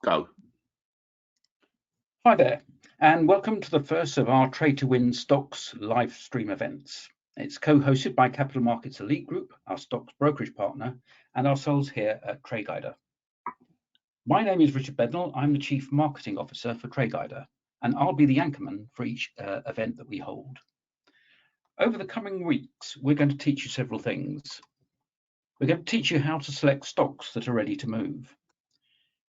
Go. Hi there, and welcome to the first of our Trade to Win stocks live stream events. It's co-hosted by Capital Markets Elite Group, our stocks brokerage partner, and ourselves here at TradeGuider. My name is Richard Bednall. I'm the Chief Marketing Officer for TradeGuider, and I'll be the anchorman for each event that we hold. Over the coming weeks, we're going to teach you several things. We're going to teach you how to select stocks that are ready to move.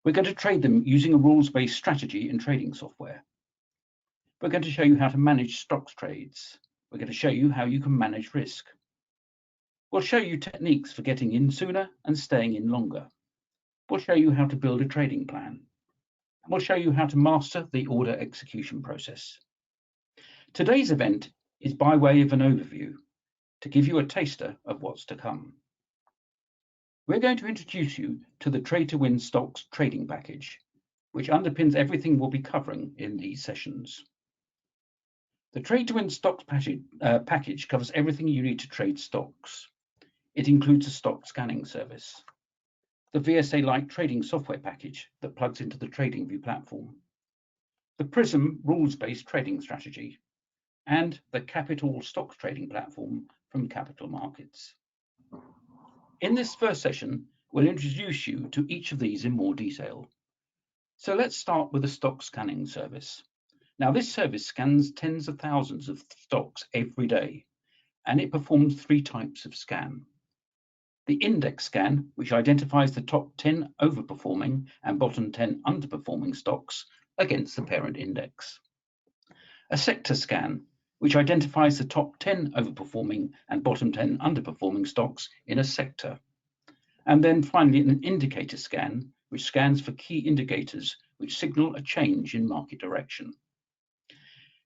We're going to trade them using a rules-based strategy in trading software. We're going to show you how to manage stocks trades. We're going to show you how you can manage risk. We'll show you techniques for getting in sooner and staying in longer. We'll show you how to build a trading plan. And we'll show you how to master the order execution process. Today's event is by way of an overview to give you a taster of what's to come. We're going to introduce you to the Trade to Win stocks trading package, which underpins everything we'll be covering in these sessions. The Trade to Win stocks package covers everything you need to trade stocks. It includes a stock scanning service, the VSA Lite trading software package that plugs into the TradingView platform, the Prism rules-based trading strategy, and the Capital stocks trading platform from Capital Markets. In this first session, we'll introduce you to each of these in more detail. So let's start with the stock scanning service. Now, this service scans tens of thousands of stocks every day, and it performs three types of scan. The index scan, which identifies the top 10 overperforming and bottom 10 underperforming stocks against the parent index. A sector scan, which identifies the top 10 overperforming and bottom 10 underperforming stocks in a sector. And then finally, an indicator scan, which scans for key indicators which signal a change in market direction.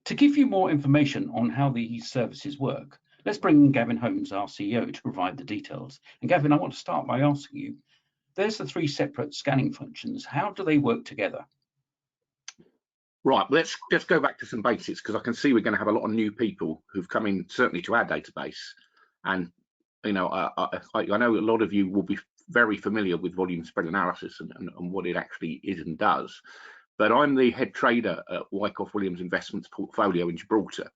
To give you more information on how these services work, let's bring in Gavin Holmes, our CEO, to provide the details. And Gavin, I want to start by asking you, there's the three separate scanning functions. How do they work together? Right, let's just go back to some basics, because I can see we're going to have a lot of new people who've come in, certainly to our database. And, you know, I know a lot of you will be very familiar with volume spread analysis and what it actually is and does. But I'm the head trader at Wyckoff Williams Investments Portfolio in Gibraltar.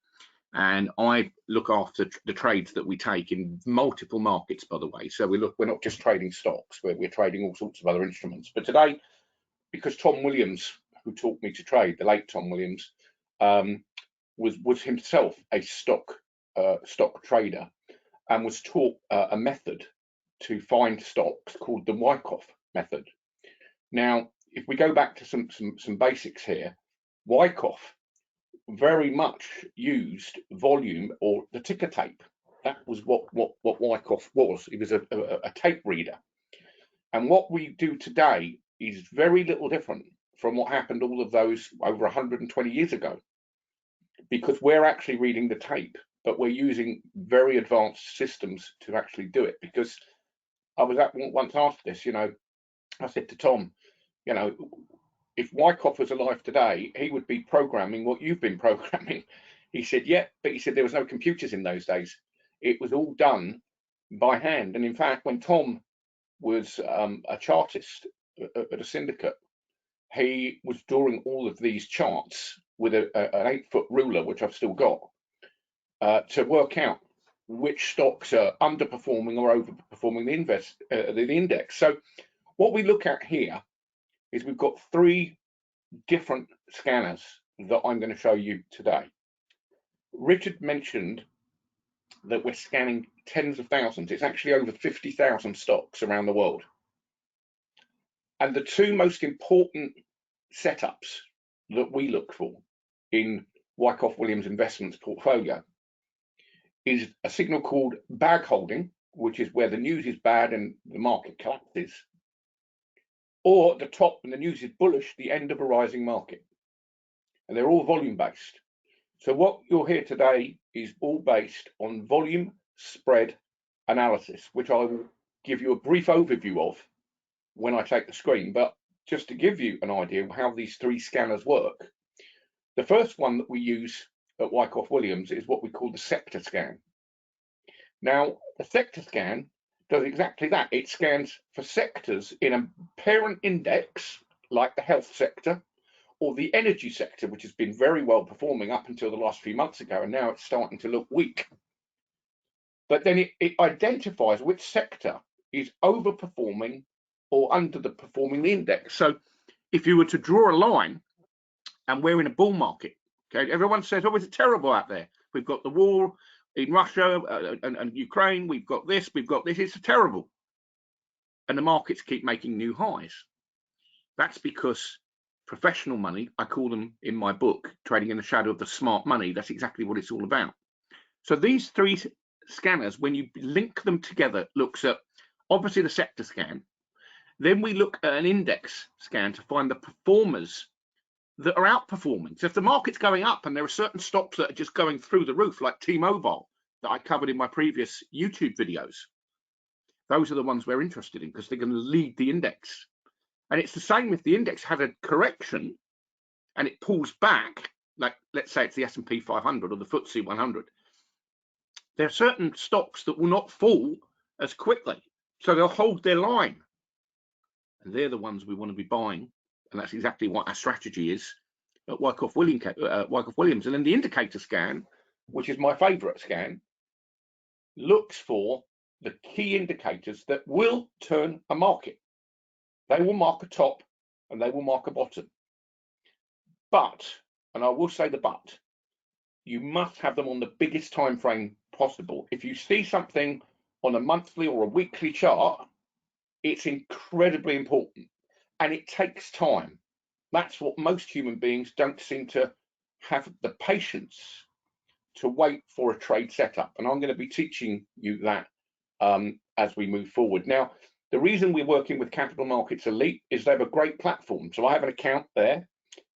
And I look after the trades that we take in multiple markets, by the way. So we're not just trading stocks, we're trading all sorts of other instruments. But today, because Tom Williams, who taught me to trade, the late Tom Williams, was himself a stock trader and was taught a method to find stocks called the Wyckoff method. Now, if we go back to some basics here, Wyckoff very much used volume or the ticker tape. That was what Wyckoff was. It was a tape reader. And what we do today is very little different from what happened all of those over 120 years ago, because we're actually reading the tape, but we're using very advanced systems to actually do it. Because I was once asked this, you know, I said to Tom, you know, if Wyckoff was alive today, he would be programming what you've been programming. He said, yeah, but he said there was no computers in those days. It was all done by hand. And in fact, when Tom was a chartist at a syndicate, he was drawing all of these charts with an 8-foot ruler, which I've still got, to work out which stocks are underperforming or overperforming the index. So what we look at here is we've got three different scanners that I'm going to show you today. Richard mentioned that we're scanning tens of thousands. It's actually over 50,000 stocks around the world. And the two most important setups that we look for in Wyckoff Williams Investments portfolio is a signal called bag holding, which is where the news is bad and the market collapses, or at the top when the news is bullish, the end of a rising market. And they're all volume based. So what you'll hear today is all based on volume spread analysis, which I will give you a brief overview of when I take the screen. But just to give you an idea of how these three scanners work, the first one that we use at Wyckoff Williams is what we call the sector scan. Now, the sector scan does exactly that. It scans for sectors in a parent index like the health sector or the energy sector, which has been very well performing up until the last few months ago, and now it's starting to look weak. But then it identifies which sector is overperforming or underperforming the index. So if you were to draw a line, and we're in a bull market, okay, everyone says, oh, it's terrible out there. We've got the war in Russia and Ukraine, we've got this, it's terrible. And the markets keep making new highs. That's because professional money, I call them in my book, Trading in the Shadow of the Smart Money, that's exactly what it's all about. So these three scanners, when you link them together, looks at obviously the sector scan. Then we look at an index scan to find the performers that are outperforming. So if the market's going up and there are certain stocks that are just going through the roof, like T-Mobile that I covered in my previous YouTube videos, those are the ones we're interested in because they're going to lead the index. And it's the same if the index had a correction and it pulls back, like let's say it's the S&P 500 or the FTSE 100. There are certain stocks that will not fall as quickly, so they'll hold their line. And they're the ones we want to be buying. And that's exactly what our strategy is at Wyckoff Williams. And then the indicator scan, which is my favorite scan, looks for the key indicators that will turn a market. They will mark a top and they will mark a bottom. But, and I will say the but, you must have them on the biggest time frame possible. If you see something on a monthly or a weekly chart, it's incredibly important and it takes time. That's what most human beings don't seem to have the patience to wait for a trade setup. And I'm going to be teaching you that as we move forward. Now, the reason we're working with Capital Markets Elite is they have a great platform. So I have an account there.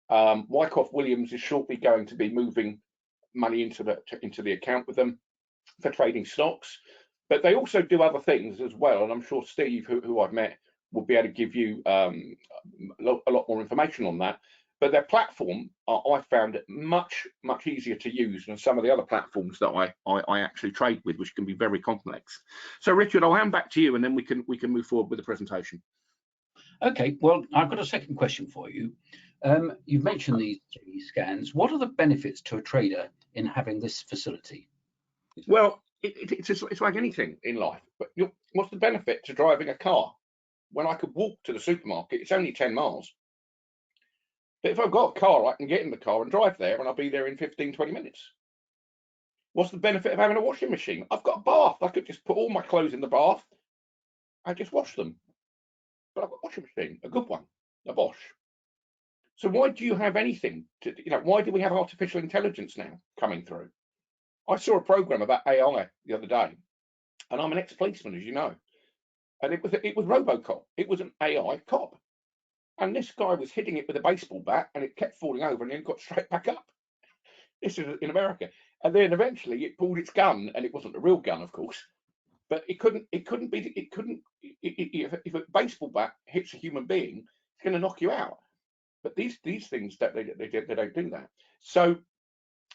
Wyckoff Williams is shortly going to be moving money into the account with them for trading stocks. But they also do other things as well. And I'm sure Steve, who I've met, will be able to give you a lot more information on that. But their platform, I found it much easier to use than some of the other platforms that I actually trade with, which can be very complex. So Richard, I'll hand back to you, and then we can move forward with the presentation. Okay, well, I've got a second question for you. You've mentioned these three scans. What are the benefits to a trader in having this facility? Well, it's like anything in life. But what's the benefit to driving a car? When I could walk to the supermarket, it's only 10 miles. But if I've got a car, I can get in the car and drive there, and I'll be there in 15-20 minutes. What's the benefit of having a washing machine? I've got a bath. I could just put all my clothes in the bath. I just wash them. But I've got a washing machine, a good one, a Bosch. So why do you have anything to, why do we have artificial intelligence now coming through? I saw a program about AI the other day, and I'm an ex-policeman, as you know. And it was Robocop. It was an AI cop. And this guy was hitting it with a baseball bat, and it kept falling over and then got straight back up. This is in America. And then eventually it pulled its gun, and it wasn't a real gun, of course. But if a baseball bat hits a human being, it's going to knock you out. But these things, they don't do that. So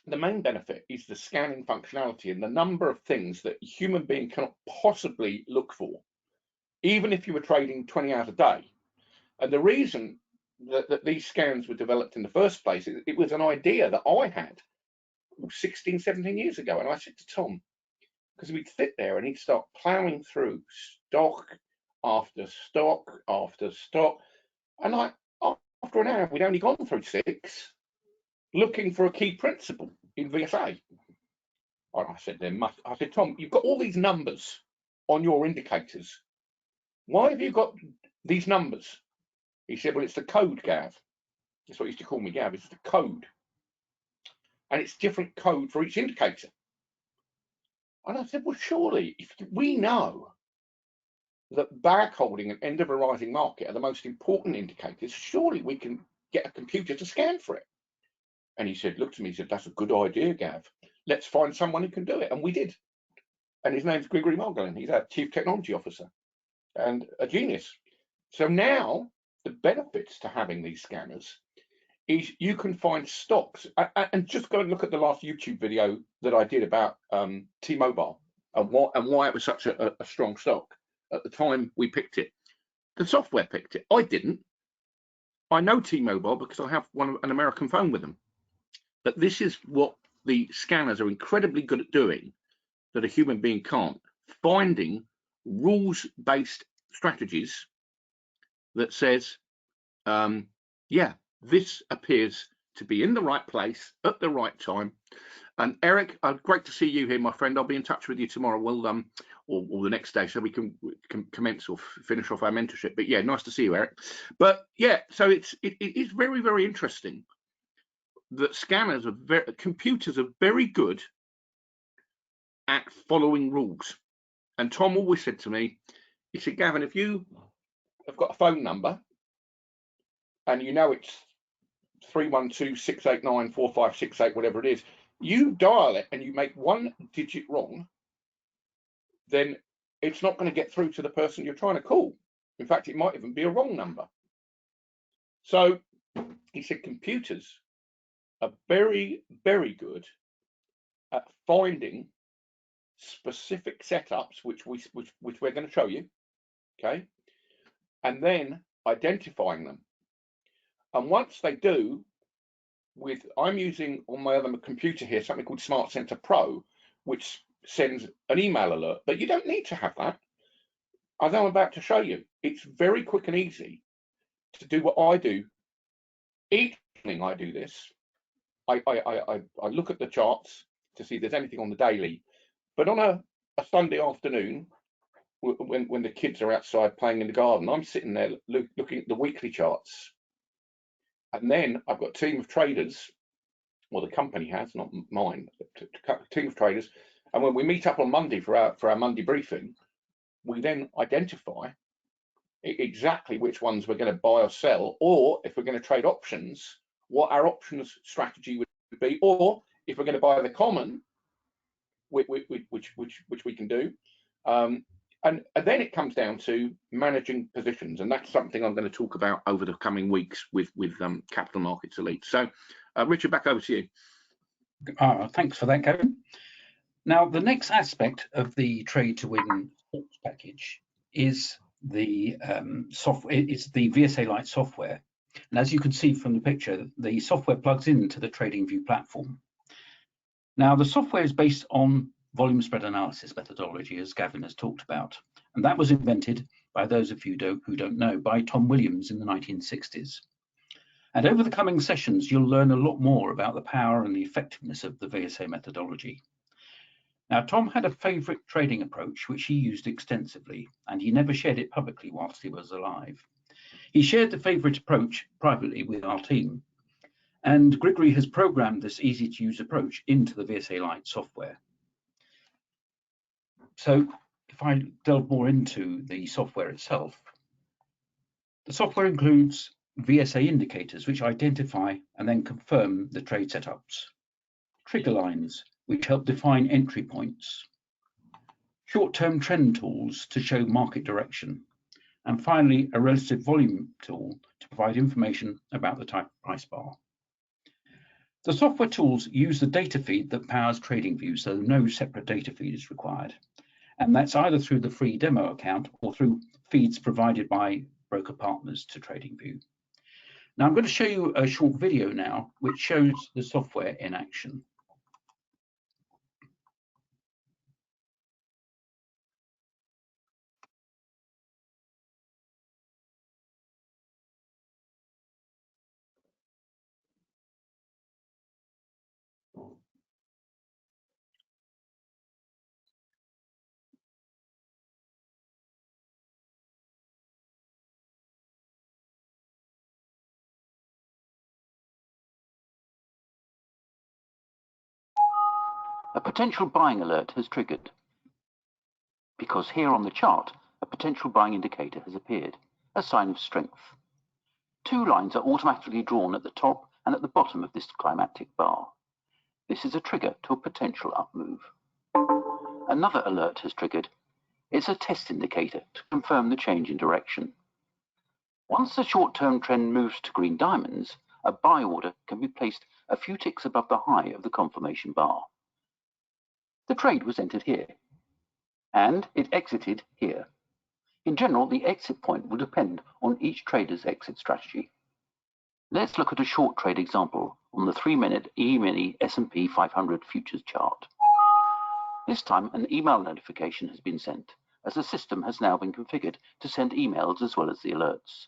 the main benefit is the scanning functionality and the number of things that a human being cannot possibly look for, even if you were trading 20 hours a day. And the reason that these scans were developed in the first place, it was an idea that I had 16, 17 years ago. And I said to Tom, because we'd sit there and he'd start plowing through stock after stock after stock. And after an hour, we'd only gone through 6, looking for a key principle in VSA. And I said, Tom, you've got all these numbers on your indicators. Why have you got these numbers? He said, well, it's the code, Gav. That's what he used to call me, Gav. It's the code. And it's different code for each indicator. And I said, well, surely, if we know that bag holding and end of a rising market are the most important indicators, surely we can get a computer to scan for it. And he said, looked at me, he said, that's a good idea, Gav. Let's find someone who can do it. And we did. And his name's Grigory Margolin. He's our Chief Technology Officer and a genius. So now the benefits to having these scanners is you can find stocks, and just go and look at the last YouTube video that I did about T-Mobile and why it was such a strong stock. At the time we picked it, the software picked it. I didn't. I know T-Mobile because I have an American phone with them. But this is what the scanners are incredibly good at doing that a human being can't, finding rules-based strategies that says, yeah, this appears to be in the right place at the right time. And Eric, great to see you here, my friend. I'll be in touch with you tomorrow. We'll or the next day, so we can commence or finish off our mentorship. But yeah, nice to see you, Eric. But yeah, so it is very, very interesting that scanners are computers are very good at following rules. And Tom always said to me, he said, Gavin, if you have got a phone number and you know it's 312-689-4568, whatever it is, you dial it and you make one digit wrong, then it's not going to get through to the person you're trying to call. In fact, it might even be a wrong number. So he said computers are very, very good at finding specific setups, which we're going to show you, okay, and then identifying them. And once they do, I'm using on my other computer here something called Smart Center Pro, which sends an email alert, but you don't need to have that. As I'm about to show you, it's very quick and easy to do what I do. Each evening I do this. I look at the charts to see if there's anything on the daily, but on a Sunday afternoon, when the kids are outside playing in the garden, I'm sitting there looking at the weekly charts. And then I've got a team of traders, well, the company has, not mine, a team of traders. And when we meet up on Monday for our Monday briefing, we then identify exactly which ones we're going to buy or sell, or if we're going to trade options, what our options strategy would be, or if we're going to buy the common, which we can do. And then it comes down to managing positions, and that's something I'm going to talk about over the coming weeks with Capital Markets Elite. So, Richard, back over to you. Thanks for that, Kevin. Now, the next aspect of the Trade to Win stocks package is the software. It's the VSA Lite software, and as you can see from the picture, the software plugs into the TradingView platform. Now, the software is based on volume spread analysis methodology, as Gavin has talked about, and that was invented, by those of you who don't know, by Tom Williams in the 1960s. And over the coming sessions, you'll learn a lot more about the power and the effectiveness of the VSA methodology. Now, Tom had a favorite trading approach which he used extensively, and he never shared it publicly whilst he was alive. He shared the favorite approach privately with our team, and Grigory has programmed this easy-to-use approach into the VSA Lite software. So if I delve more into the software itself, the software includes VSA indicators, which identify and then confirm the trade setups, trigger lines, which help define entry points, short-term trend tools to show market direction, and finally, a relative volume tool to provide information about the type of price bar. The software tools use the data feed that powers TradingView, so no separate data feed is required. And that's either through the free demo account or through feeds provided by broker partners to TradingView. Now I'm going to show you a short video now, which shows the software in action. A potential buying alert has triggered, because here on the chart, a potential buying indicator has appeared, a sign of strength. Two lines are automatically drawn at the top and at the bottom of this climactic bar. This is a trigger to a potential up move. Another alert has triggered. It's a test indicator to confirm the change in direction. Once the short-term trend moves to green diamonds, a buy order can be placed a few ticks above the high of the confirmation bar. The trade was entered here, and it exited here. In general, the exit point will depend on each trader's exit strategy. Let's look at a short trade example on the 3-minute E-mini S&P 500 futures chart. This time an email notification has been sent, as the system has now been configured to send emails as well as the alerts.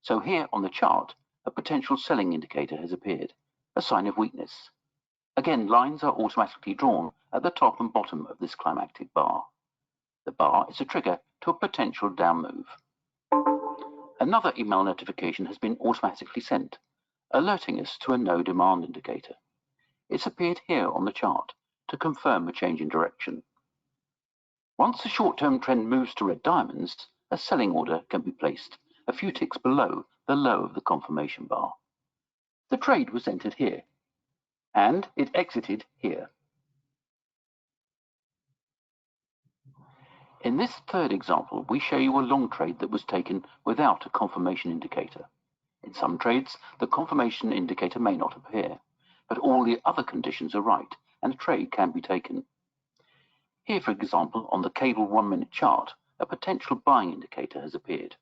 So here on the chart, a potential selling indicator has appeared, a sign of weakness. Again, lines are automatically drawn at the top and bottom of this climactic bar. The bar is a trigger to a potential down move. Another email notification has been automatically sent, alerting us to a no demand indicator. It's appeared here on the chart to confirm a change in direction. Once the short-term trend moves to red diamonds, a selling order can be placed a few ticks below the low of the confirmation bar. The trade was entered here, and it exited here. In this third example, we show you a long trade that was taken without a confirmation indicator. In some trades, the confirmation indicator may not appear, but all the other conditions are right, and a trade can be taken. Here, for example, on the cable 1-minute chart, a potential buying indicator has appeared.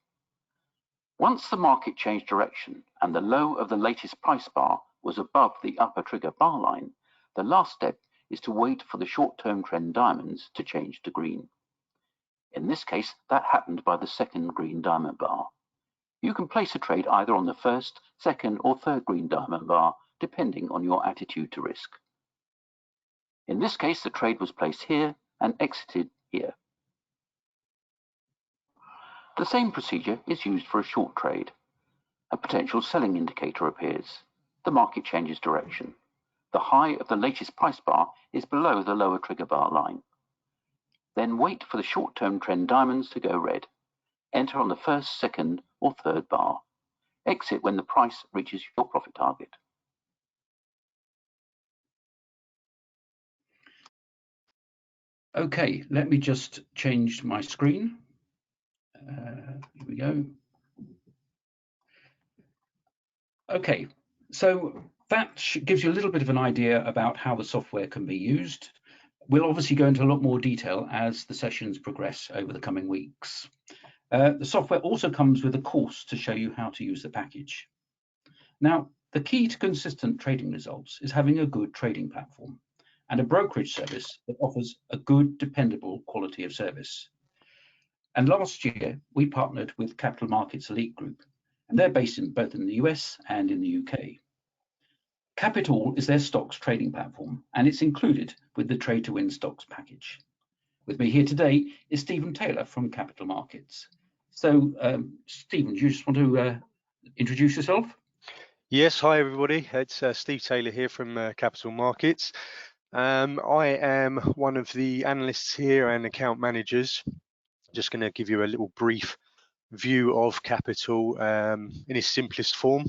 Once the market changed direction and the low of the latest price bar was above the upper trigger bar line, the last step is to wait for the short-term trend diamonds to change to green. In this case, that happened by the second green diamond bar. You can place a trade either on the first, second, or third green diamond bar, depending on your attitude to risk. In this case, the trade was placed here and exited here. The same procedure is used for a short trade. A potential selling indicator appears. The market changes direction. The high of the latest price bar is below the lower trigger bar line. Then wait for the short-term trend diamonds to go red. Enter on the first, second, or third bar. Exit when the price reaches your profit target. Okay, let me just change my screen. Here we go. Okay, so that gives you a little bit of an idea about how the software can be used. We'll obviously go into a lot more detail as the sessions progress over the coming weeks. The software also comes with a course to show you how to use the package. Now, the key to consistent trading results is having a good trading platform and a brokerage service that offers a good, dependable quality of service. And last year, we partnered with Capital Markets Elite Group, and they're based both in the US and in the UK. Capital is their stocks trading platform, and it's included with the Trade to Win stocks package. With me here today is Stephen Taylor from Capital Markets. So, Stephen, do you just want to introduce yourself? Yes, hi everybody. It's Steve Taylor here from Capital Markets. I am one of the analysts here and account managers. Just going to give you a little brief view of Capital in its simplest form.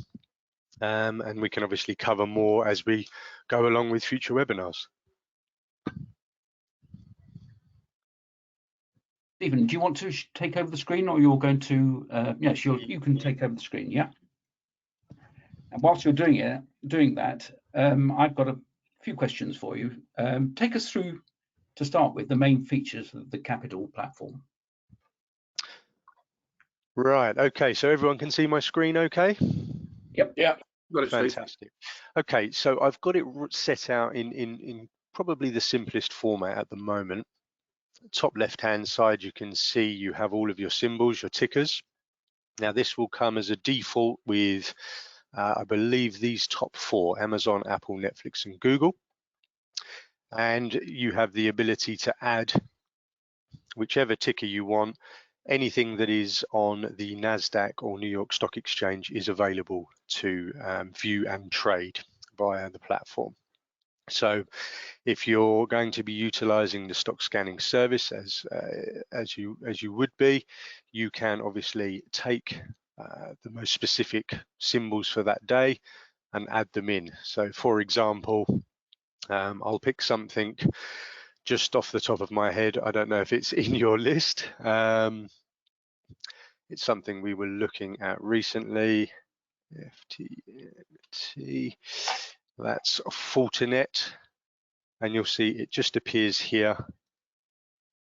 And we can obviously cover more as we go along with future webinars. Stephen, do you want to take over the screen, or you're going to? Yes, you can take over the screen. Yeah. And whilst you're doing that, I've got a few questions for you. Take us through, to start with, the main features of the Capital platform. Right. Okay. So everyone can see my screen. Okay. Yep. Yeah. Got it, Fantastic. Okay, so I've got it set out in probably the simplest format at the moment. Top left-hand side, you can see you have all of your symbols, your tickers. Now this will come as a default with, I believe, these top 4: Amazon, Apple, Netflix, and Google. And you have the ability to add whichever ticker you want. Anything that is on the NASDAQ or New York Stock Exchange is available to view and trade via the platform. So if you're going to be utilizing the stock scanning service as you would be, you can obviously take the most specific symbols for that day and add them in. So for example, I'll pick something just off the top of my head. I don't know if it's in your list. It's something we were looking at recently. FTT, that's Fortinet, and you'll see it just appears here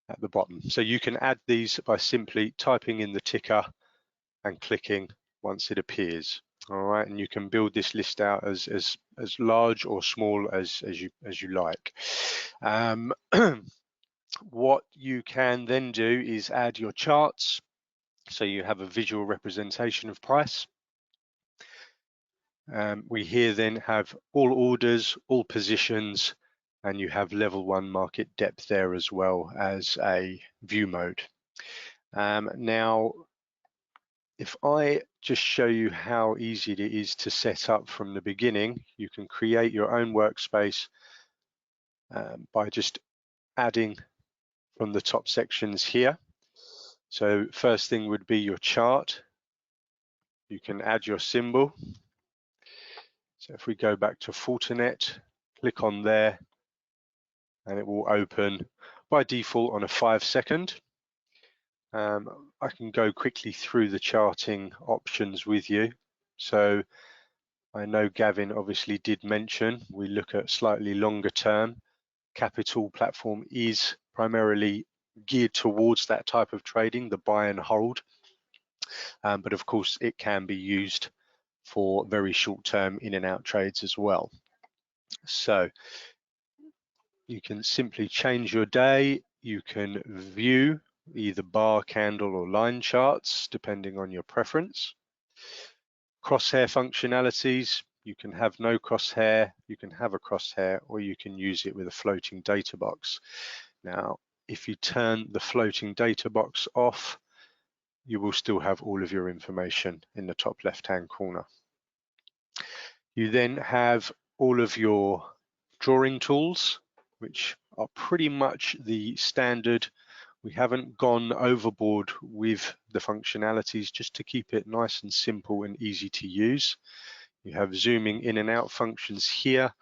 at the bottom. So you can add these by simply typing in the ticker and clicking once it appears. All right, and you can build this list out as large or small as you like. What you can then do is add your charts, so you have a visual representation of price. We here then have all orders, all positions, and you have level 1 market depth there as well as a view mode. Now, if I just show you how easy it is to set up from the beginning, you can create your own workspace by just adding from the top sections here. So first thing would be your chart. You can add your symbol. So if we go back to Fortinet, click on there, and it will open by default on a 5-second. I can go quickly through the charting options with you. So I know Gavin obviously did mention we look at slightly longer term. Capital Platform is primarily geared towards that type of trading, the buy and hold. But of course, it can be used for very short term in and out trades as well. So you can simply change your day. You can view either bar, candle, or line charts, depending on your preference. Crosshair functionalities, you can have no crosshair, you can have a crosshair, or you can use it with a floating data box. Now, if you turn the floating data box off, you will still have all of your information in the top left-hand corner. You then have all of your drawing tools, which are pretty much the standard. We haven't gone overboard with the functionalities, just to keep it nice and simple and easy to use. You have zooming in and out functions here,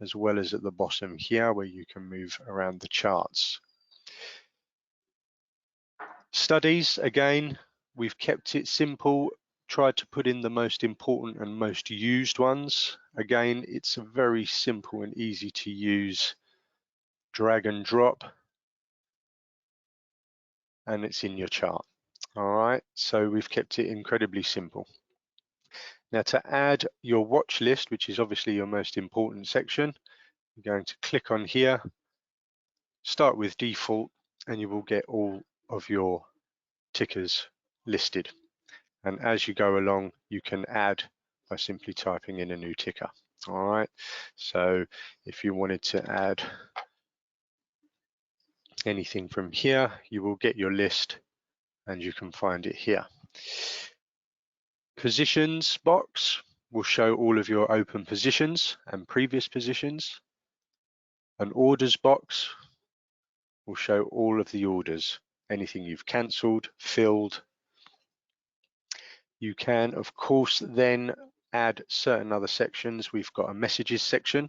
as well as at the bottom here, where you can move around the charts. Studies, again, we've kept it simple, tried to put in the most important and most used ones. Again, it's a very simple and easy to use drag and drop, and it's in your chart. All right, so we've kept it incredibly simple. Now, to add your watch list, which is obviously your most important section, you're going to click on here, start with default, and you will get all of your tickers listed. And as you go along, you can add by simply typing in a new ticker. All right, so if you wanted to add anything from here, you will get your list and you can find it here. Positions box will show all of your open positions and previous positions. An orders box will show all of the orders, anything you've cancelled, filled. You can, of course, then add certain other sections. We've got a messages section.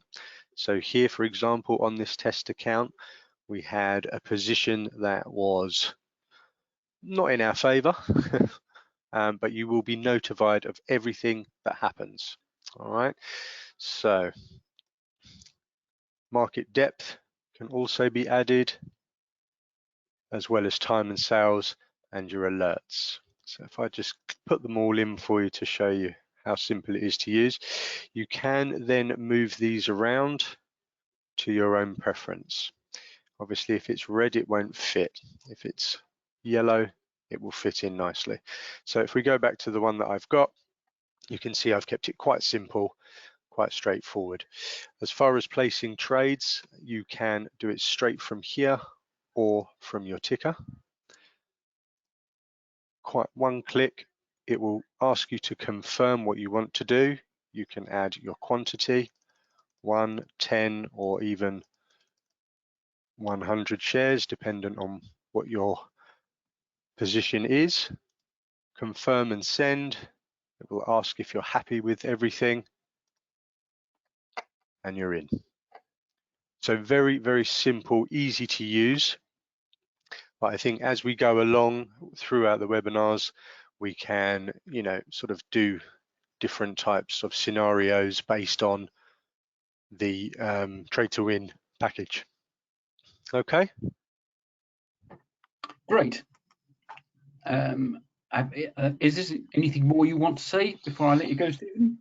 So here, for example, on this test account, we had a position that was not in our favor, but you will be notified of everything that happens. All right, so market depth can also be added, as well as time and sales and your alerts. So if I just put them all in for you to show you how simple it is to use, you can then move these around to your own preference. Obviously, if it's red, it won't fit. If it's yellow, it will fit in nicely. So if we go back to the one that I've got, you can see I've kept it quite simple, quite straightforward. As far as placing trades, you can do it straight from here or from your ticker. Quite one click, it will ask you to confirm what you want to do. You can add your quantity, 1, 10, or even 100 shares, dependent on what your position is. Confirm and send. It will ask if you're happy with everything, and you're in. So very, very simple, easy to use. But I think as we go along throughout the webinars, we can, sort of do different types of scenarios based on the Trade to Win package. Okay. Great. And Is this anything more you want to say before I let you go, Stephen?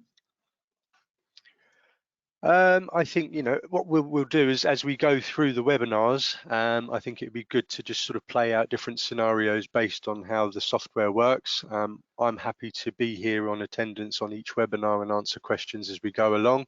I think, you know, what we'll do is, as we go through the webinars, I think it'd be good to just sort of play out different scenarios based on how the software works. I'm happy to be here on attendance on each webinar and answer questions as we go along.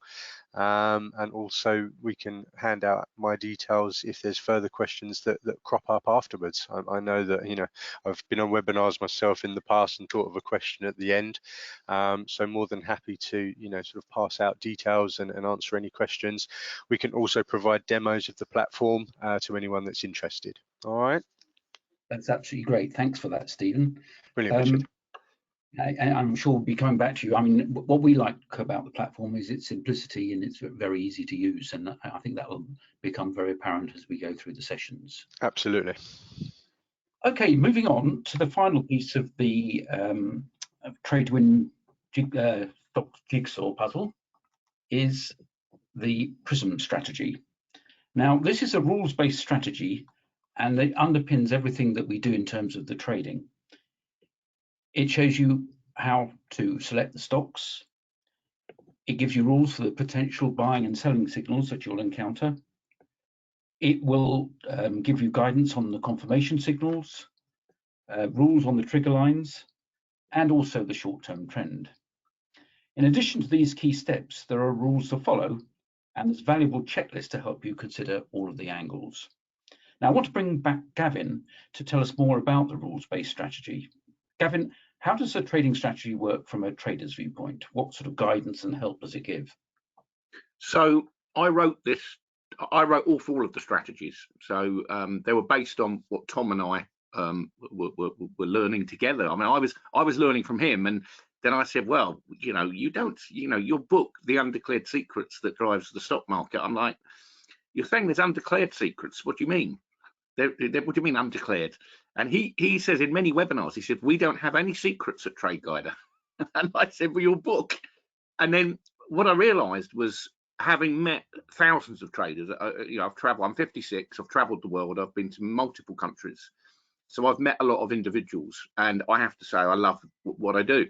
And also we can hand out my details if there's further questions that crop up afterwards. I know that, you know, I've been on webinars myself in the past and thought of a question at the end. So more than happy to, you know, sort of pass out details and answer any questions. We can also provide demos of the platform to anyone that's interested. All right. That's absolutely great. Thanks for that, Stephen. Brilliant, Richard. I'm sure we'll be coming back to you. I mean, what we like about the platform is its simplicity and it's very easy to use. And I think that will become very apparent as we go through the sessions. Absolutely. Okay, moving on to the final piece of the Trade to Win stocks jigsaw puzzle is the PRISM strategy. Now, this is a rules-based strategy and it underpins everything that we do in terms of the trading. It shows you how to select the stocks. It gives you rules for the potential buying and selling signals that you'll encounter. It will give you guidance on the confirmation signals, rules on the trigger lines, and also the short-term trend. In addition to these key steps, there are rules to follow, and there's a valuable checklist to help you consider all of the angles. Now, I want to bring back Gavin to tell us more about the rules-based strategy. Gavin, how does a trading strategy work from a trader's viewpoint? What sort of guidance and help does it give? So I wrote all four of the strategies. So they were based on what Tom and I were learning together. I mean, I was learning from him, and then I said, well, you know, your book, The Undeclared Secrets That Drives the Stock Market. I'm like, you're saying there's undeclared secrets. What do you mean? What do you mean undeclared? And he says in many webinars, he said, we don't have any secrets at Trade Guider. And I said, well, your book. And then what I realized was, having met thousands of traders, you know, I'm 56, I've traveled the world, I've been to multiple countries. So I've met a lot of individuals, and I have to say I love what I do.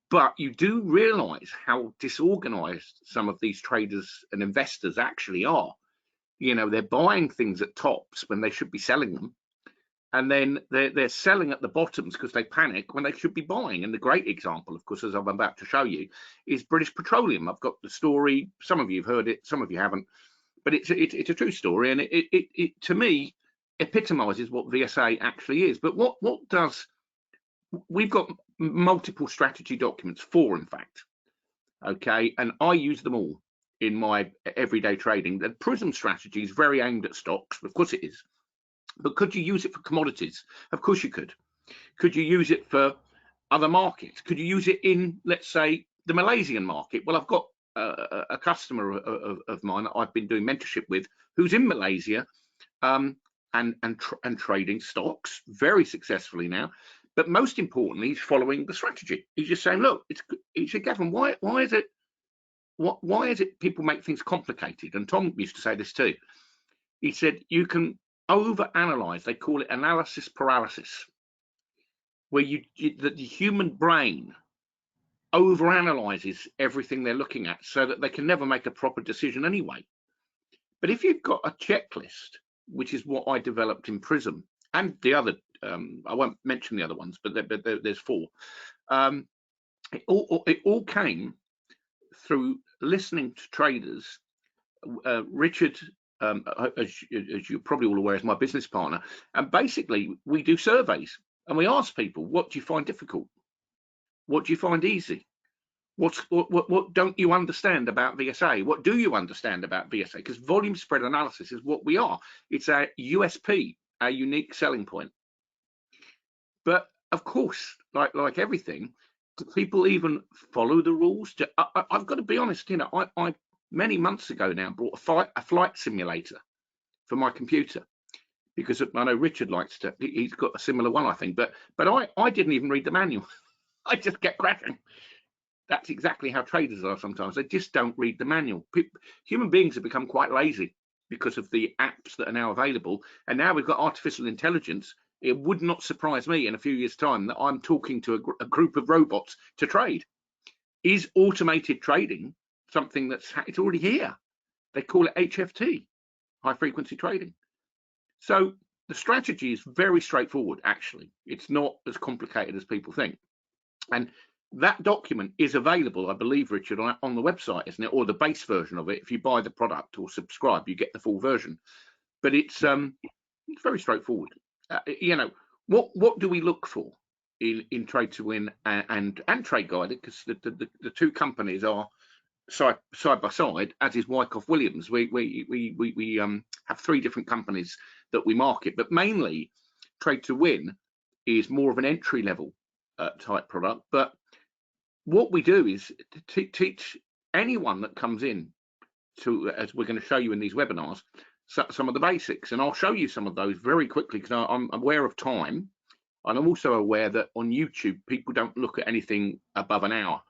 But you do realize how disorganized some of these traders and investors actually are. You know, they're buying things at tops when they should be selling them. And then they're selling at the bottoms because they panic when they should be buying. And the great example, of course, as I'm about to show you, is British Petroleum. I've got the story. Some of you have heard it, some of you haven't, but it's a true story, and it to me epitomizes what VSA actually is. But we've got multiple strategy documents, 4 in fact, okay, and I use them all in my everyday trading. The PRISM strategy is very aimed at stocks, of course it is. But could you use it for commodities? Of course you could. Could you use it for other markets? Could you use it in, let's say, the Malaysian market? Well, I've got a customer of mine that I've been doing mentorship with who's in Malaysia and trading stocks very successfully now. But most importantly, he's following the strategy. He's just saying, look, he said, Gavin, why is it people make things complicated? And Tom used to say this too. He said, you can overanalyze. They call it analysis paralysis, where the human brain overanalyzes everything they're looking at so that they can never make a proper decision anyway. But if you've got a checklist, which is what I developed in PRISM, and the other, I won't mention the other ones, but there's 4. It all came through listening to traders. Richard, as you're probably all aware, is my business partner, and basically we do surveys and we ask people, what do you find difficult? What do you find easy? What don't you understand about VSA? What do you understand about VSA? Because volume spread analysis is what we are. It's our USP, our unique selling point. But of course, like everything, do people even follow the rules? I've got to be honest, you know, I many months ago now bought a flight simulator for my computer, because I know Richard likes to, he's got a similar one, I think, but I didn't even read the manual. I just kept cracking. That's exactly how traders are sometimes. They just don't read the manual. Human beings have become quite lazy because of the apps that are now available. And now we've got artificial intelligence. it would not surprise me in a few years' time that I'm talking to a group of robots to trade. Is automated trading something it's already here? They call it HFT, high frequency trading. So the strategy is very straightforward, actually. It's not as complicated as people think. And that document is available, I believe, Richard, on the website, isn't it? Or the base version of it. If you buy the product or subscribe, you get the full version. But it's very straightforward. You know, what do we look for in Trade to Win and Trade Guided? Because the two companies are side by side, as is Wyckoff Williams. We have three different companies that we market, but mainly Trade to Win is more of an entry level type product. But what we do is to teach anyone that comes in to, as we're going to show you in these webinars, some of the basics, and I'll show you some of those very quickly because I'm aware of time, and I'm also aware that on YouTube people don't look at anything above an hour.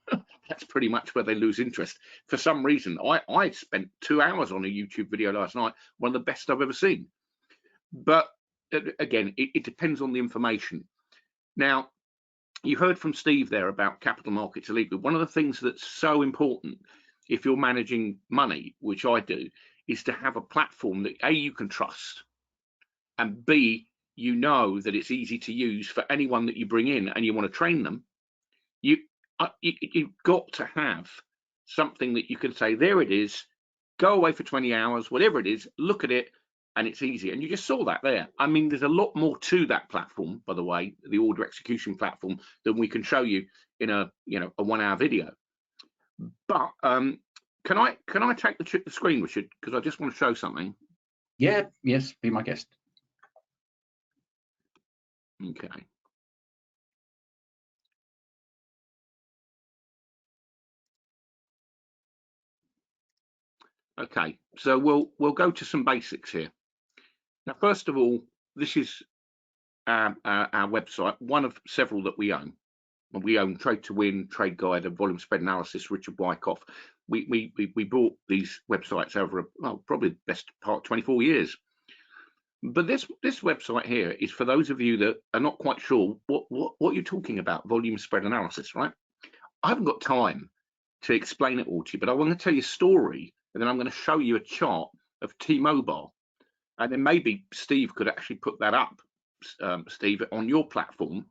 That's pretty much where they lose interest. For some reason, I spent 2 hours on a YouTube video last night, one of the best I've ever seen. But again, it depends on the information. Now, you heard from Steve there about Capital Markets Elite, but one of the things that's so important if you're managing money, which I do, is to have a platform that A, you can trust, and B, you know that it's easy to use for anyone that you bring in and you want to train them. You've got to have something that you can say, there it is, go away for 20 hours, whatever it is, look at it, and it's easy. And you just saw that there. I mean, there's a lot more to that platform, by the way, the order execution platform, than we can show you in a 1 hour video. But can I take the screen, Richard? Because I just want to show something. Yeah, yes, be my guest. Okay. Okay, so we'll go to some basics here. Now, first of all, this is our website, one of several that we own. We own Trade to Win, Trade Guide, and Volume Spread Analysis, Richard Wyckoff. We bought these websites over probably the best part 24 years. But this website here is for those of you that are not quite sure what you're talking about, volume spread analysis, right? I haven't got time to explain it all to you, but I want to tell you a story, and then I'm going to show you a chart of T-Mobile, and then maybe Steve could actually put that up, Steve, on your platform.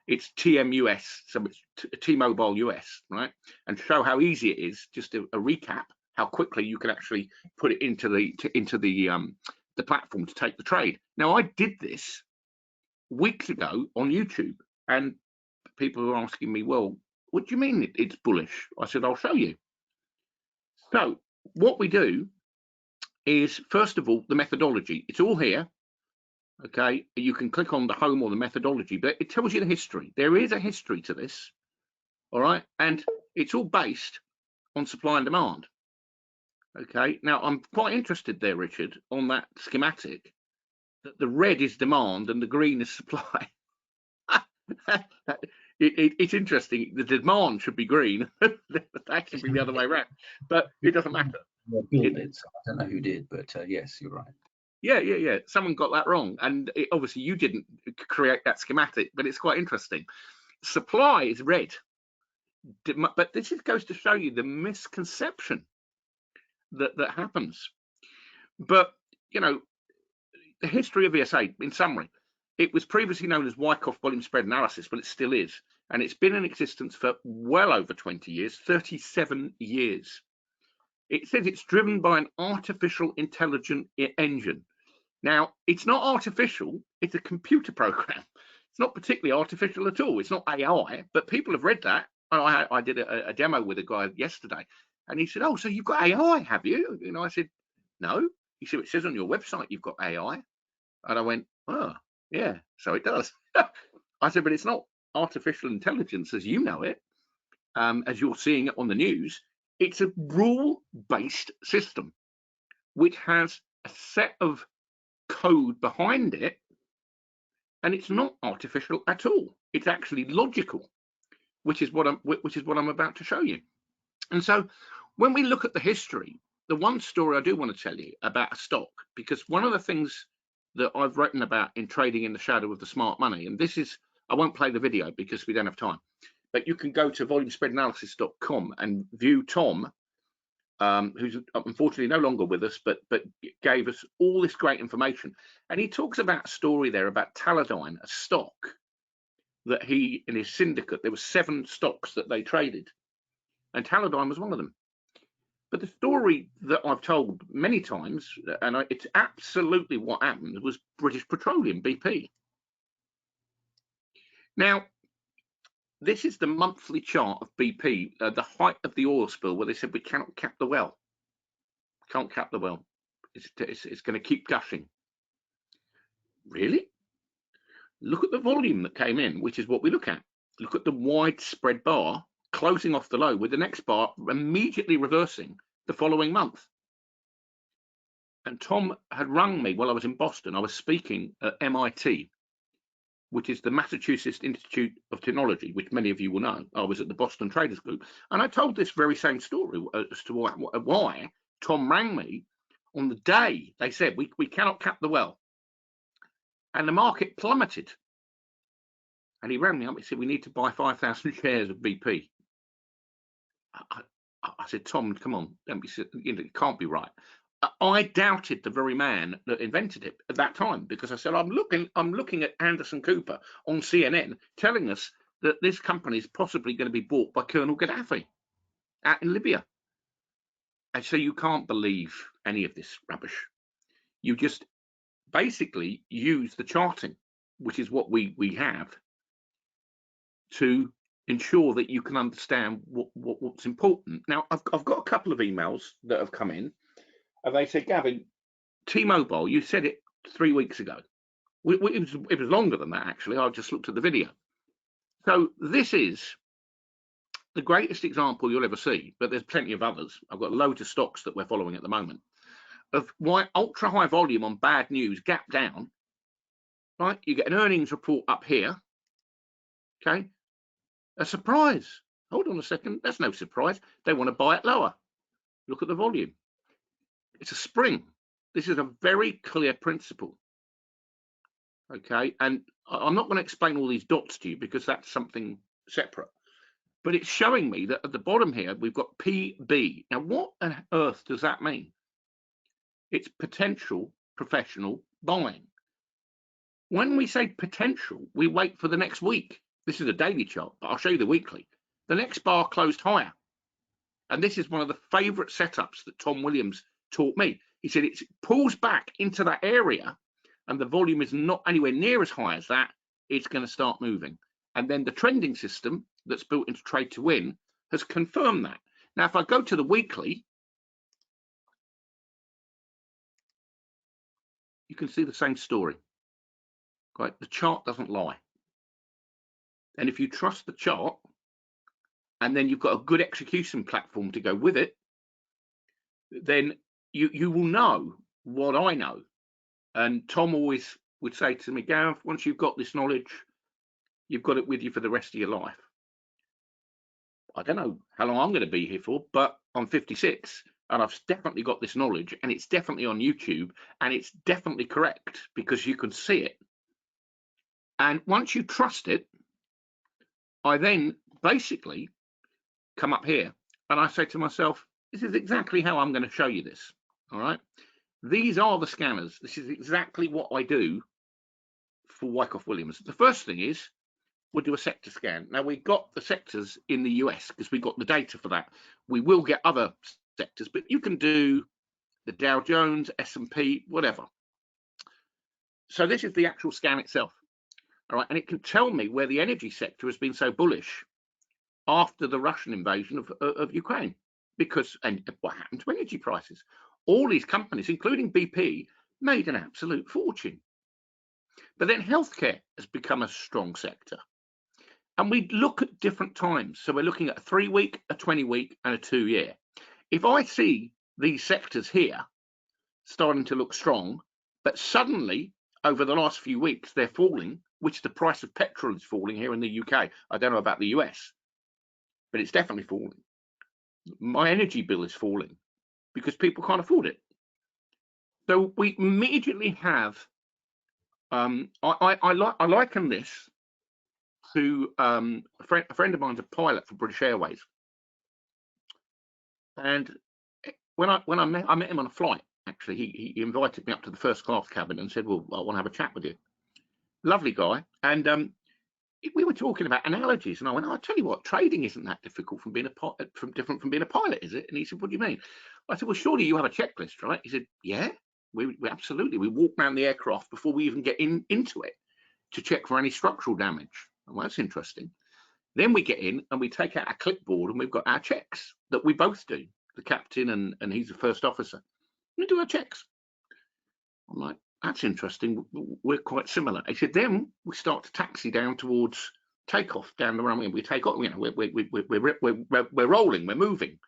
It's TMUS, so it's T-Mobile US, right? And show how easy it is. Just a recap, how quickly you can actually put it into the platform to take the trade. Now, I did this weeks ago on YouTube, and people were asking me, well, what do you mean it's bullish? I said, I'll show you. So what we do is, first of all, the methodology. It's all here. Okay, you can click on the home or the methodology, but it tells you the history. There is a history to this, all right, and it's all based on supply and demand. Okay, now I'm quite interested there, Richard, on that schematic, that the red is demand and the green is supply. It's interesting. The demand should be green. That should be the other way around, but it doesn't matter. I don't know who did, but yes, you're right. Yeah. Someone got that wrong, and obviously you didn't create that schematic, but it's quite interesting. Supply is red, but this goes to show you the misconception that happens. But the history of VSA, in summary, it was previously known as Wyckoff Volume Spread Analysis, but it still is, and it's been in existence for well over 20 years, 37 years. It says it's driven by an artificial intelligent engine. Now, it's not artificial, it's a computer program. It's not particularly artificial at all. It's not AI, but people have read that. I did a demo with a guy yesterday, and he said, oh, so you've got AI, have you? I said, no. He said, it says on your website you've got AI. And I went, oh, yeah, so it does. I said, but it's not artificial intelligence as you know it, as you're seeing it on the news. It's a rule-based system, which has a set of code behind it, and it's not artificial at all. It's actually logical, which is what I'm about to show you. And so when we look at the history, the one story I do want to tell you about a stock, because one of the things that I've written about in Trading in the Shadow of the Smart Money. And this is, I won't play the video because we don't have time, but you can go to volumespreadanalysis.com and view Tom, who's unfortunately no longer with us, but gave us all this great information. And he talks about a story there about Taladyne, a stock that he, in his syndicate, there were 7 stocks that they traded, and Taladyne was one of them. But the story that I've told many times, and it's absolutely what happened, was British Petroleum, BP. Now, this is the monthly chart of BP, the height of the oil spill, where they said we cannot cap the well. Can't cap the well. It's going to keep gushing. Really? Look at the volume that came in, which is what we look at. Look at the widespread bar closing off the low, with the next bar immediately reversing the following month. And Tom had rung me while I was in Boston. I was speaking at MIT, which is the Massachusetts Institute of Technology, which many of you will know. I was at the Boston Traders Group, and I told this very same story as to why Tom rang me on the day they said we cannot cap the well, and the market plummeted. And he rang me up. He said we need to buy 5,000 shares of BP. I said, Tom, come on, don't be, it can't be right. I doubted the very man that invented it at that time, because I said, I'm looking at Anderson Cooper on CNN telling us that this company is possibly going to be bought by Colonel Gaddafi out in Libya. And so you can't believe any of this rubbish. You just basically use the charting, which is what we have, to ensure that you can understand what's important. Now, I've got a couple of emails that have come in, and they said, Gavin, T-Mobile, you said it 3 weeks ago. It was longer than that, actually. I just looked at the video. So this is the greatest example you'll ever see, but there's plenty of others. I've got loads of stocks that we're following at the moment, of why ultra high volume on bad news, gap down, right? You get an earnings report up here, okay? A surprise. Hold on a second. That's no surprise. They want to buy it lower. Look at the volume. It's a spring. This is a very clear principle. Okay. And I'm not going to explain all these dots to you because that's something separate. But it's showing me that at the bottom here, we've got PB. Now, what on earth does that mean? It's potential professional buying. When we say potential, we wait for the next week. This is a daily chart, but I'll show you the weekly. The next bar closed higher. And this is one of the favorite setups that Tom Williams taught me. He said it pulls back into that area and the volume is not anywhere near as high as that. It's going to start moving. And then the trending system that's built into Trade to Win has confirmed that. Now, if I go to the weekly, you can see the same story. Right? The chart doesn't lie. And if you trust the chart, and then you've got a good execution platform to go with it, then you will know what I know. And Tom always would say to me, Gav, once you've got this knowledge, you've got it with you for the rest of your life. I don't know how long I'm going to be here for, but I'm 56 and I've definitely got this knowledge, and it's definitely on YouTube, and it's definitely correct because you can see it. And once you trust it, I then basically come up here and I say to myself, this is exactly how I'm going to show you this. All right. These are the scanners. This is exactly what I do for Wyckoff Williams. The first thing is we'll do a sector scan. Now, we've got the sectors in the US because we've got the data for that. We will get other sectors, but you can do the Dow Jones, S&P, whatever. So this is the actual scan itself. All right. And it can tell me where the energy sector has been so bullish after the Russian invasion of Ukraine, and what happened to energy prices. All these companies, including BP, made an absolute fortune. But then healthcare has become a strong sector. And we look at different times. So we're looking at a 3-week, a 20-week, and a 2-year. If I see these sectors here starting to look strong, but suddenly over the last few weeks they're falling, which the price of petrol is falling here in the UK. I don't know about the US, but it's definitely falling. My energy bill is falling because people can't afford it. So we immediately have I liken this to a friend of mine's a pilot for British Airways, and when I met him on a flight. Actually, he invited me up to the first class cabin and said, "Well, I want to have a chat with you." Lovely guy, and we were talking about analogies, and I went, "I tell you what, trading isn't that difficult from being different from being a pilot, is it?" And he said, "What do you mean?" I said, "Well, surely you have a checklist, right?" He said, "Yeah, we absolutely. We walk around the aircraft before we even get into it to check for any structural damage." Well, that's interesting. Then we get in and we take out our clipboard and we've got our checks that we both do. The captain and he's the first officer. We do our checks. I'm like, that's interesting. We're quite similar. He said, then we start to taxi down towards takeoff down the runway. We take off. You know, we're rolling. We're moving.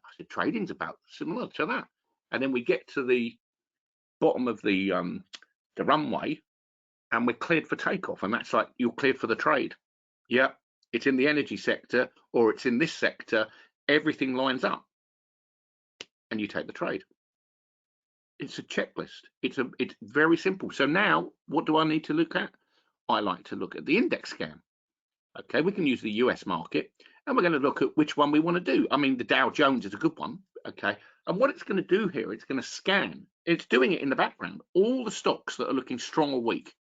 I said, trading's about similar to that. And then we get to the bottom of the runway, and we're cleared for takeoff. And that's like, you're cleared for the trade. Yeah, it's in the energy sector or it's in this sector. Everything lines up, and you take the trade. It's a checklist. It's very simple. So now, what do I need to look at? I like to look at the index scan. Okay, we can use the US market, and we're going to look at which one we want to do. I mean, the Dow Jones is a good one. Okay, and what it's going to do here, it's going to scan. It's doing it in the background. All the stocks that are looking strong or weak.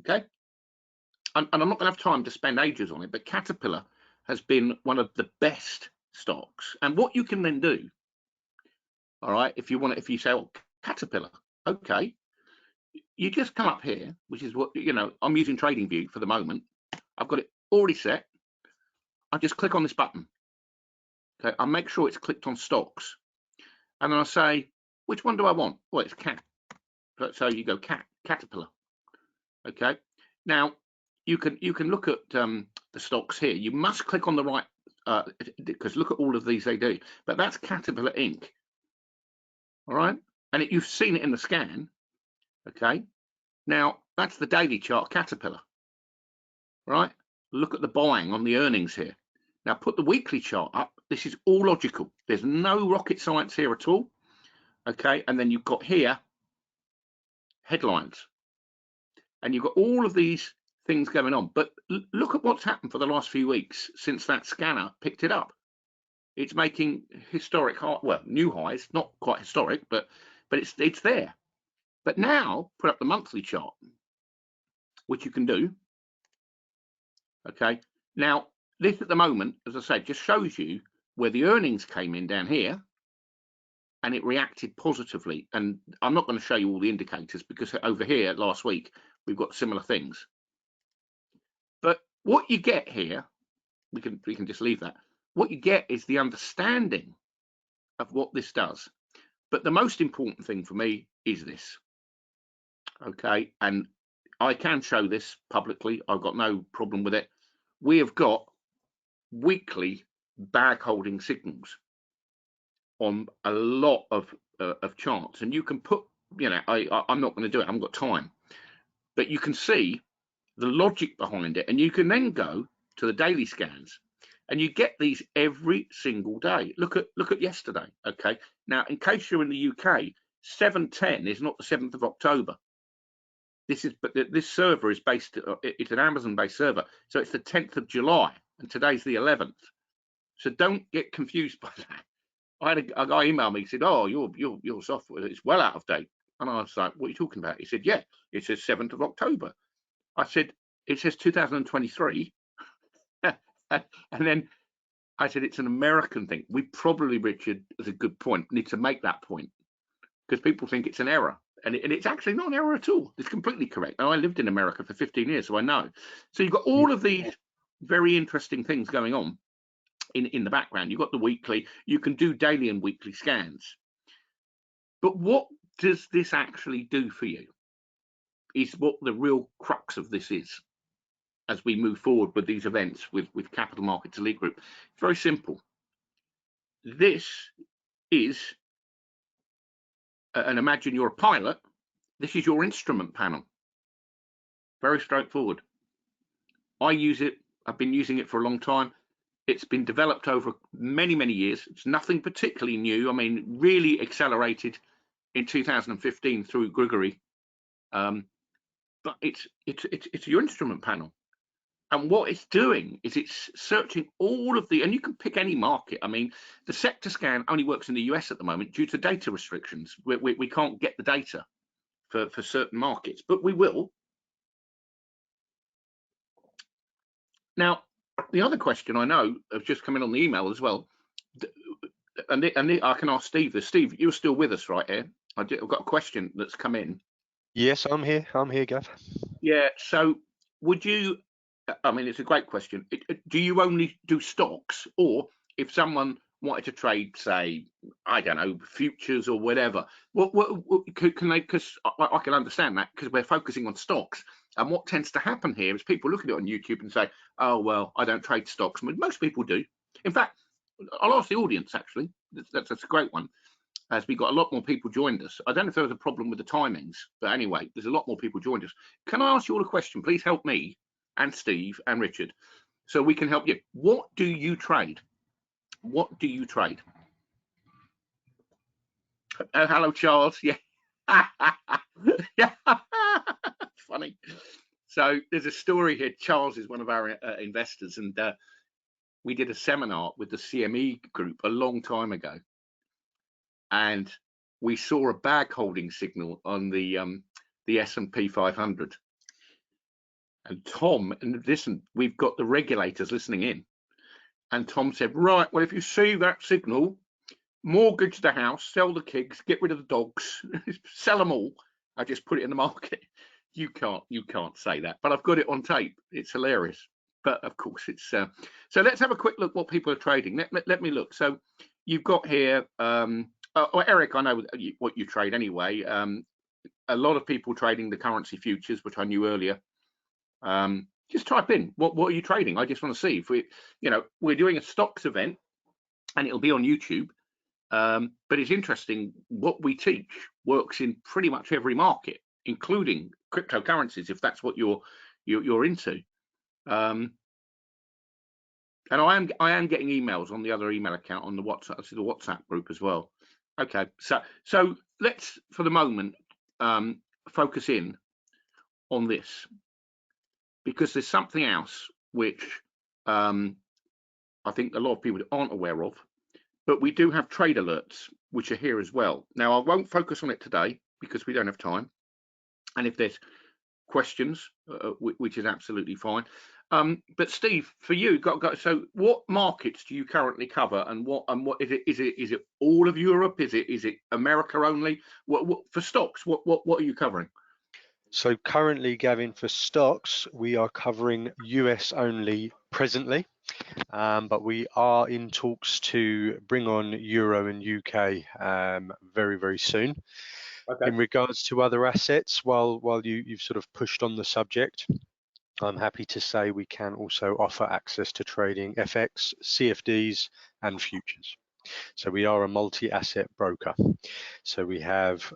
Okay, and I'm not going to have time to spend ages on it, but Caterpillar has been one of the best stocks. And what you can then do, all right, if you say, oh, Caterpillar, okay, you just come up here, which is what, you know, I'm using TradingView for the moment. I've got it already set. I just click on this button. Okay, I make sure it's clicked on stocks, and then I say, which one do I want? Well, it's Cat. So you go Caterpillar. Okay. Now you can look at the stocks here. You must click on the right, because look at all of these they do. But that's Caterpillar Inc. All right, and you've seen it in the scan. Okay. Now that's the daily chart Caterpillar. Right. Look at the buying on the earnings here. Now put the weekly chart up. This is all logical. There's no rocket science here at all. Okay, and then you've got here headlines, and you've got all of these things going on. But look at what's happened for the last few weeks since that scanner picked it up. It's making historic high, well, new highs, not quite historic, but it's there. But now put up the monthly chart, which you can do. Okay, now this at the moment, as I said, just shows you where the earnings came in down here, and it reacted positively. And I'm not going to show you all the indicators because over here last week we've got similar things. But what you get here, we can just leave that. What you get is the understanding of what this does. But the most important thing for me is this. Okay, and I can show this publicly. I've got no problem with it. We have got weekly bag holding signals on a lot of charts, and you can put, you know, I'm not going to do it. I haven't got time, but you can see the logic behind it, and you can then go to the daily scans, and you get these every single day. Look at yesterday. Okay, now in case you're in the UK, 7/10 is not the 7th of October. This server is based. It's an Amazon-based server, so it's the 10th of July, and today's the 11th. So don't get confused by that. I had a guy email me. He said, "Oh, your software is well out of date," and I was like, "What are you talking about?" He said, "Yeah, it says 7th of October." I said, "It says 2023," and then I said, "It's an American thing." We probably, Richard, is a good point, need to make that point because people think it's an error. And it's actually not an error at all. It's completely correct. And I lived in America for 15 years, so I know. So you've got all of these very interesting things going on in the background. You've got the weekly. You can do daily and weekly scans. But what does this actually do for you is what the real crux of this is as we move forward with these events with Capital Markets Elite Group. It's very simple. This is... and imagine you're a pilot, this is your instrument panel. Very straightforward. I use it, I've been using it for a long time. It's been developed over many, many years. It's nothing particularly new. I mean, really accelerated in 2015 through Grigory But it's your instrument panel. And what it's doing is it's searching all of and you can pick any market. I mean, the sector scan only works in the US at the moment due to data restrictions. We can't get the data for certain markets, but we will. Now, the other question I know has just come in on the email as well, and I can ask Steve this. Steve, you're still with us right here? I've got a question that's come in. Yes, I'm here, Gav. Yeah, so would you, I mean, it's a great question. Do you only do stocks, or if someone wanted to trade, say, I don't know, futures or whatever, what can they, because I can understand that because we're focusing on stocks. And what tends to happen here is people look at it on YouTube and say, oh, well, I don't trade stocks. Most people do. In fact, I'll ask the audience, actually. That's a great one, as we got a lot more people joined us. I don't know if there was a problem with the timings, but anyway, there's a lot more people joined us. Can I ask you all a question? Please help me and Steve and Richard so we can help you. What do you trade? What do you trade? Hello, Charles. Yeah. Yeah. Funny. So there's a story here. Charles is one of our investors, and we did a seminar with the CME group a long time ago, and we saw a bag holding signal on the S&P 500. And Tom, and listen, we've got the regulators listening in, and Tom said, right, well, if you see that signal, mortgage the house, sell the kids, get rid of the dogs, sell them all. I just put it in the market. You can't say that, but I've got it on tape. It's hilarious. But of course, it's so let's have a quick look what people are trading. Let me look. So you've got here, Eric, I know what you trade anyway. A lot of people trading the currency futures, which I knew earlier. Just type in what are you trading? I just want to see if we're doing a stocks event, and it'll be on YouTube. But it's interesting, what we teach works in pretty much every market, including cryptocurrencies, if that's what you're into. And I am getting emails on the other email account on the WhatsApp group as well. Okay, so let's for the moment focus in on this, because there's something else which I think a lot of people aren't aware of. But we do have trade alerts, which are here as well. Now, I won't focus on it today because we don't have time. And if there's questions, which is absolutely fine. But Steve, for you, so what markets do you currently cover, and what is it? Is it all of Europe? Is it America only? What for stocks? What are you covering? So currently, Gavin, for stocks, we are covering US only presently. But we are in talks to bring on Euro and UK very, very soon. Okay. In regards to other assets, while you've sort of pushed on the subject, I'm happy to say we can also offer access to trading FX, CFDs, and futures. So we are a multi-asset broker. So we have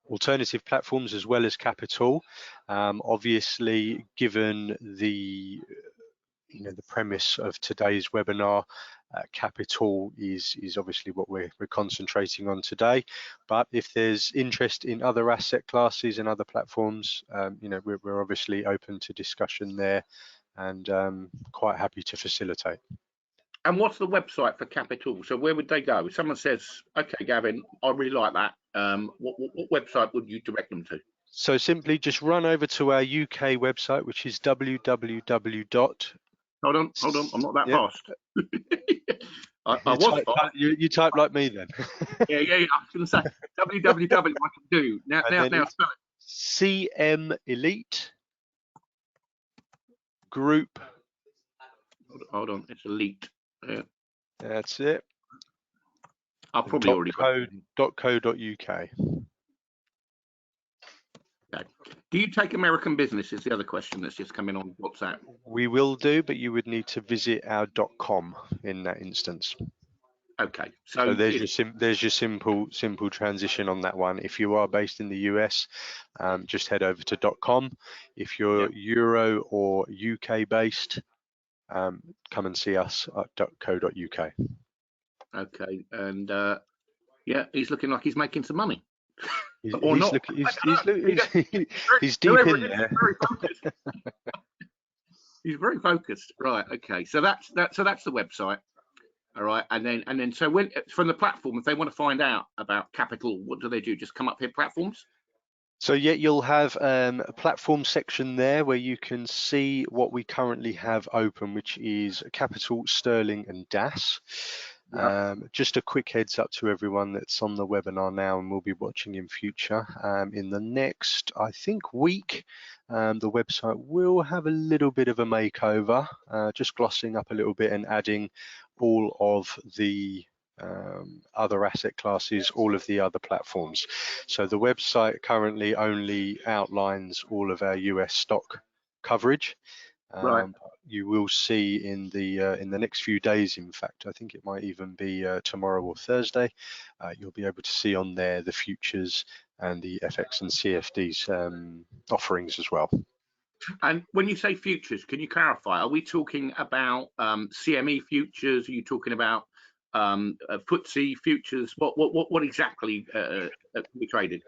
alternative platforms as well as capital. Obviously, given the premise of today's webinar, capital is obviously what we're concentrating on today. But if there's interest in other asset classes and other platforms, we're obviously open to discussion there, and quite happy to facilitate. And what's the website for capital? So where would they go? If someone says, okay, Gavin, I really like that, what website would you direct them to? So simply just run over to our UK website, which is www. Hold on, I'm not that fast. You type like me then. yeah, I was going to say www. I can do now. Spell it. CM Elite Group. Hold on, it's Elite. Yeah. That's it. I'll probably already. .co.uk. Okay. Do you take American business? Is the other question that's just come in on WhatsApp. We will do, but you would need to visit our .com in that instance. Okay. So there's your simple transition on that one. If you are based in the US, just head over to .com. If you're Euro or UK based, come and see us at .co.uk. Okay, and yeah, he's looking like he's making some money. or not. He's deep in there. He's very focused. Right. Okay. So that's the website. All right. And then so when from the platform, if they want to find out about Capital, what do they do? Just come up here, platforms. So yeah, you'll have a platform section there where you can see what we currently have open, which is Capital, Sterling and DAS. Just a quick heads up to everyone that's on the webinar now and will be watching in future. In the next, I think, week, the website will have a little bit of a makeover, just glossing up a little bit and adding all of the other asset classes, all of the other platforms. So the website currently only outlines all of our US stock coverage. Right. You will see in the next few days, in fact, I think it might even be tomorrow or Thursday, you'll be able to see on there the futures and the FX and CFDs offerings as well. And when you say futures, can you clarify? Are we talking about CME futures? Are you talking about FTSE futures? What exactly we traded?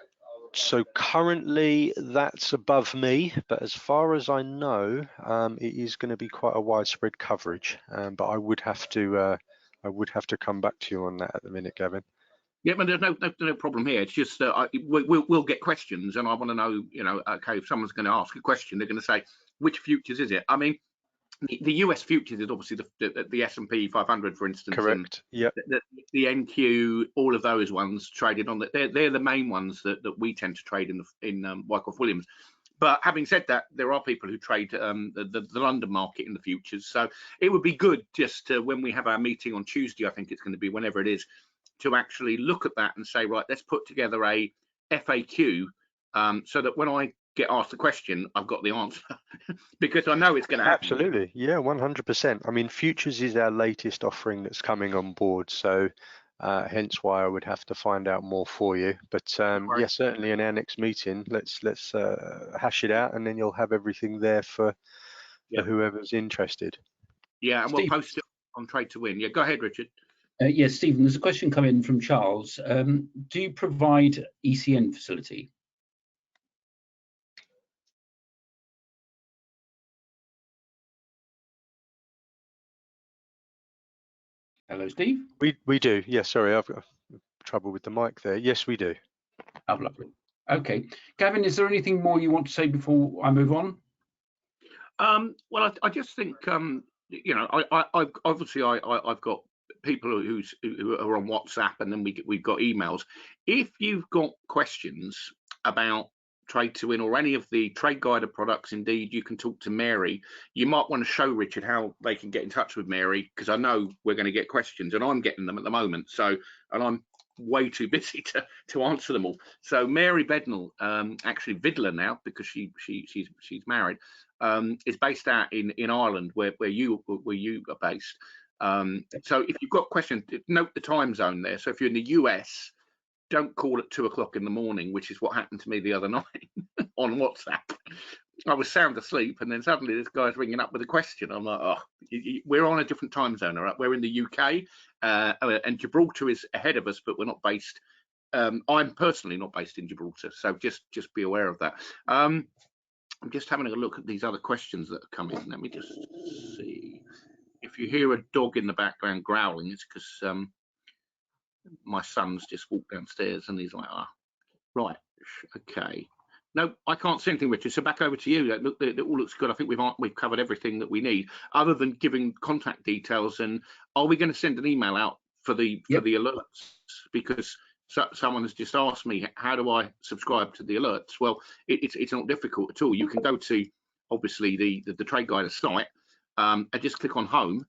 So currently that's above me, but as far as I know, it is going to be quite a widespread coverage. But I would have to come back to you on that at the minute, Gavin. Yeah, but there's no problem here. It's just we'll get questions, and I want to know, okay, if someone's going to ask a question, they're going to say, which futures is it? I mean, the US futures is obviously the S&P 500, for instance. Correct. Yeah. The NQ, all of those ones traded on that. They're the main ones that we tend to trade in Wyckoff Williams. But having said that, there are people who trade the London market in the futures. So it would be good just when we have our meeting on Tuesday, I think it's going to be, whenever it is, to actually look at that and say, right, let's put together a FAQ so that when I get asked a question, I've got the answer because I know it's going to happen. Absolutely, yeah, 100%. I mean, futures is our latest offering that's coming on board, so hence why I would have to find out more for you. But yeah, certainly in our next meeting, let's hash it out, and then you'll have everything there for whoever's interested. Yeah, and we'll post it on Trade to Win. Yeah, go ahead, Richard. Yes, Stephen, there's a question coming from Charles. Do you provide ECN facility? Hello, Steve. We do. Yeah, sorry, I've got trouble with the mic there. Yes, we do. Oh, lovely. Okay, Gavin, is there anything more you want to say before I move on? Well, I just think I've obviously I've got people who are on WhatsApp, and then we've got emails. If you've got questions about Trade to Win or any of the Trade Guider products, indeed, you can talk to Mary. You might want to show Richard how they can get in touch with Mary, because I know we're going to get questions, and I'm getting them at the moment. So, and I'm way too busy to answer them all. So Mary Bednall, actually Vidler now, because she's married, is based out in Ireland, where you are based. So if you've got questions, note the time zone there. So if you're in the US, don't call at 2 o'clock in the morning, which is what happened to me the other night on WhatsApp. I was sound asleep, and then suddenly this guy's ringing up with a question. I'm like, oh, we're on a different time zone, all right? We're in the UK, and Gibraltar is ahead of us, but we're not based. I'm personally not based in Gibraltar, so just be aware of that. I'm just having a look at these other questions that have come in. Let me just see. If you hear a dog in the background growling, it's because my son's just walked downstairs and he's like, right, okay. No, I can't see anything, Richard. So back over to you. It all looks good. I think we've covered everything that we need, other than giving contact details. And are we going to send an email out for the alerts? Because someone has just asked me, how do I subscribe to the alerts? Well, it's not difficult at all. You can go to obviously the Trade Guider site and just click on home.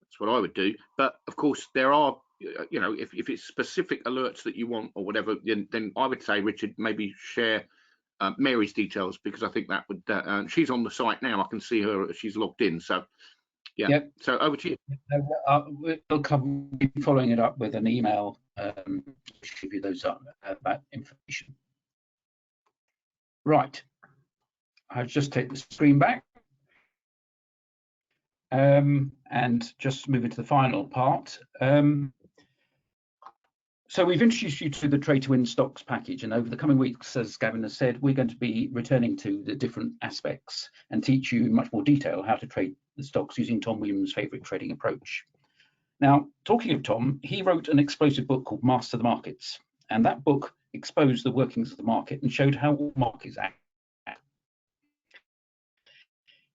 That's what I would do. But of course, there are, if it's specific alerts that you want or whatever, then I would say, Richard, maybe share Mary's details, because I think that would, she's on the site now. I can see her, she's logged in. So, yeah. Yep. So over to you. We'll be following it up with an email to give you that information. Right. I'll just take the screen back. And just move into the final part. So we've introduced you to the Trade to Win stocks package, and over the coming weeks, as Gavin has said, we're going to be returning to the different aspects and teach you in much more detail how to trade the stocks using Tom Williams' favourite trading approach. Now, talking of Tom, he wrote an explosive book called Master the Markets, and that book exposed the workings of the market and showed how all markets act.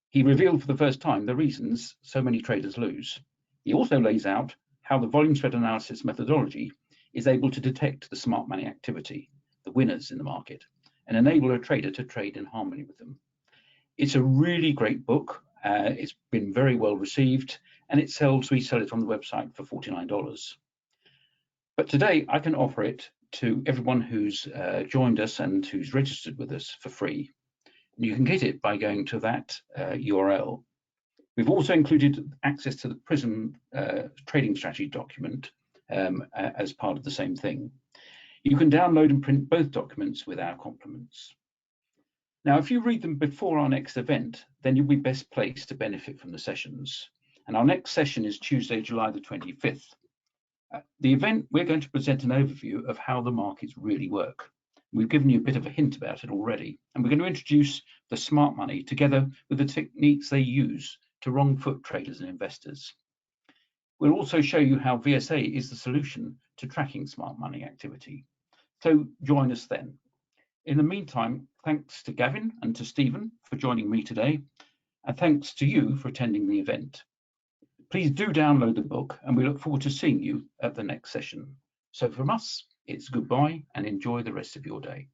He revealed for the first time the reasons so many traders lose. He also lays out how the volume spread analysis methodology is able to detect the smart money activity, the winners in the market, and enable a trader to trade in harmony with them. It's a really great book. It's been very well received, and we sell it on the website for $49. But today I can offer it to everyone who's joined us and who's registered with us for free. You can get it by going to that URL. We've also included access to the Prism trading strategy document as part of the same thing. You can download and print both documents with our compliments. Now, if you read them before our next event, then you'll be best placed to benefit from the sessions. And our next session is Tuesday, July the 25th. At the event, we're going to present an overview of how the markets really work. We've given you a bit of a hint about it already, and we're going to introduce the smart money together with the techniques they use to wrong foot traders and investors. We'll also show you how VSA is the solution to tracking smart money activity. So join us then. In the meantime, thanks to Gavin and to Stephen for joining me today, and thanks to you for attending the event. Please do download the book, and we look forward to seeing you at the next session. So from us, it's goodbye and enjoy the rest of your day.